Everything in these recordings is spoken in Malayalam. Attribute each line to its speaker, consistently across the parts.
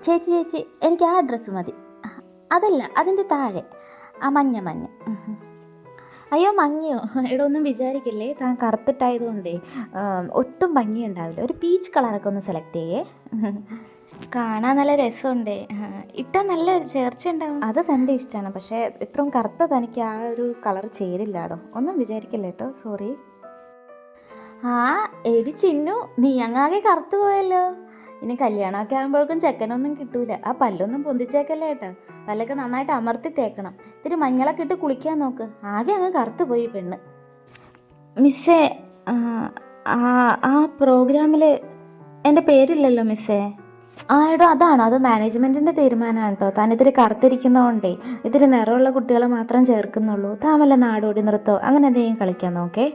Speaker 1: ചേച്ചി ചേച്ചി എനിക്ക് ആ ഡ്രസ്സ് മതി. അതല്ല, അതിൻ്റെ താഴെ ആ മഞ്ഞ മഞ്ഞ. അയ്യോ മഞ്ഞയോ? ഇവിടെ ഒന്നും വിചാരിക്കില്ലേ, താൻ കറുത്തിട്ടായതുകൊണ്ടേ ഒട്ടും ഭംഗിയുണ്ടാവില്ല. ഒരു പീച്ച് കളറൊക്കെ ഒന്ന് സെലക്ട് ചെയ്യേ. കാണാൻ നല്ല രസമുണ്ടേ, ഇട്ടാൽ നല്ല ചേർച്ച ഉണ്ടാവും. അത് തൻ്റെ ഇഷ്ടമാണ്, പക്ഷേ ഇത്രയും കറുത്ത തനിക്ക് ആ ഒരു കളർ ചേരില്ലാടോ. ഒന്നും വിചാരിക്കില്ല കേട്ടോ, സോറി. ആ എടി ചിന്നു, നീ അങ്ങാകെ കറുത്തു പോയല്ലോ. ഇനി കല്യാണമൊക്കെ ആകുമ്പോഴേക്കും ചെക്കനൊന്നും കിട്ടൂല. ആ പല്ലൊന്നും പൊന്തിച്ചേക്കല്ലേ കേട്ടോ, പല്ലൊക്കെ നന്നായിട്ട് അമർത്തി തേക്കണം. ഇത്തിരി മഞ്ഞളൊക്കെ ഇട്ട് കുളിക്കാൻ നോക്ക്. ആകെ അങ്ങ് കറുത്ത് പോയി പെണ്ണ്. മിസ്സേ, ആ പ്രോഗ്രാമിൽ എൻ്റെ പേരില്ലല്ലോ മിസ്സേ. എടോ അതാണോ? അത് മാനേജ്മെൻറ്റിൻ്റെ തീരുമാനമാണ് കേട്ടോ. താൻ ഇത്തിരി കറുത്തിരിക്കുന്നതുകൊണ്ടേ ഇത്തിരി നിറമുള്ള കുട്ടികളെ മാത്രം ചേർക്കുന്നുള്ളൂ. താൻ വല്ല നാടോടി നൃത്തമോ അങ്ങനെ എന്തെങ്കിലും കളിക്കാൻ നോക്കേ.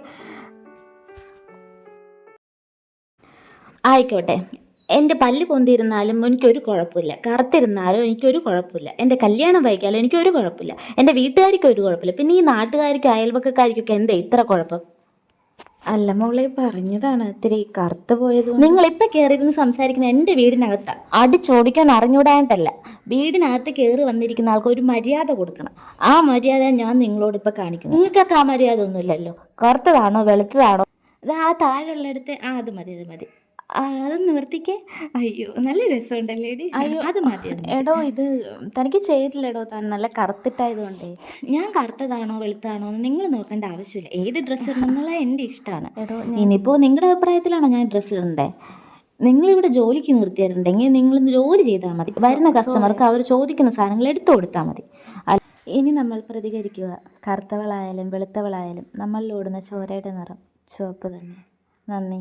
Speaker 1: ആയിക്കോട്ടെ, എൻ്റെ പല്ല് പൊന്തിയിരുന്നാലും എനിക്കൊരു കുഴപ്പമില്ല, കറുത്തിരുന്നാലും എനിക്കൊരു കുഴപ്പമില്ല, എൻ്റെ കല്യാണം വൈകിയാലും എനിക്കൊരു കുഴപ്പമില്ല, എൻ്റെ വീട്ടുകാർക്കും ഒരു കുഴപ്പമില്ല, പിന്നെ ഈ നാട്ടുകാർക്കും അയൽവക്കക്കാർക്കൊക്കെ എന്താ ഇത്ര കുഴപ്പം? അല്ല മോളെ, പറഞ്ഞതാണ് ഇത്തിരി കറുത്ത് പോയത്. നിങ്ങളിപ്പോൾ കയറിയിരുന്ന് സംസാരിക്കുന്ന എൻ്റെ വീടിനകത്താണ്, അടിച്ചോടിക്കാൻ അറിഞ്ഞൂടായിട്ടല്ല. വീടിനകത്ത് കയറി വന്നിരിക്കുന്ന ആൾക്ക് ഒരു മര്യാദ കൊടുക്കണം. ആ മര്യാദ ഞാൻ നിങ്ങളോട് ഇപ്പോൾ കാണിക്കുന്നു. നിങ്ങൾക്കൊക്കെ ആ മര്യാദ ഒന്നുമില്ലല്ലോ. കറുത്തതാണോ വെളുത്തതാണോ? അത് ആ താഴെയുള്ളിടത്ത് അത് മതി, അത് മതി. അത് നിവർത്തിക്കേ. അയ്യോ നല്ല രസമുണ്ടല്ലേ എടി. അയ്യോ അത് മതി. എടോ ഇത് തനിക്ക് ചെയ്തില്ലടോ, താൻ നല്ല കറുത്തിട്ടായതുകൊണ്ടേ. ഞാൻ കറുത്തതാണോ വെളുത്താണോ എന്ന് നിങ്ങൾ നോക്കേണ്ട ആവശ്യമില്ല. ഏത് ഡ്രസ്സ് ഇടണം എന്നുള്ളത് എൻ്റെ ഇഷ്ടമാണ്. എടോ ഇനിയിപ്പോൾ നിങ്ങളുടെ അഭിപ്രായത്തിലാണോ ഞാൻ ഡ്രസ്സ് ഇടണ്ടേ? നിങ്ങളിവിടെ ജോലിക്ക് നിർത്തിയിട്ടുണ്ടെങ്കിൽ നിങ്ങൾ ജോലി ചെയ്താൽ മതി. വരുന്ന കസ്റ്റമർക്ക് അവർ ചോദിക്കുന്ന സാധനങ്ങൾ എടുത്തു കൊടുത്താൽ മതി. ഇനി നമ്മൾ പ്രതികരിക്കുക. കറുത്തവളായാലും വെളുത്തവളായാലും നമ്മളിൽ ഓടുന്ന ചോരയുടെ നിറം ചുവപ്പ് തന്നെ. നന്ദി.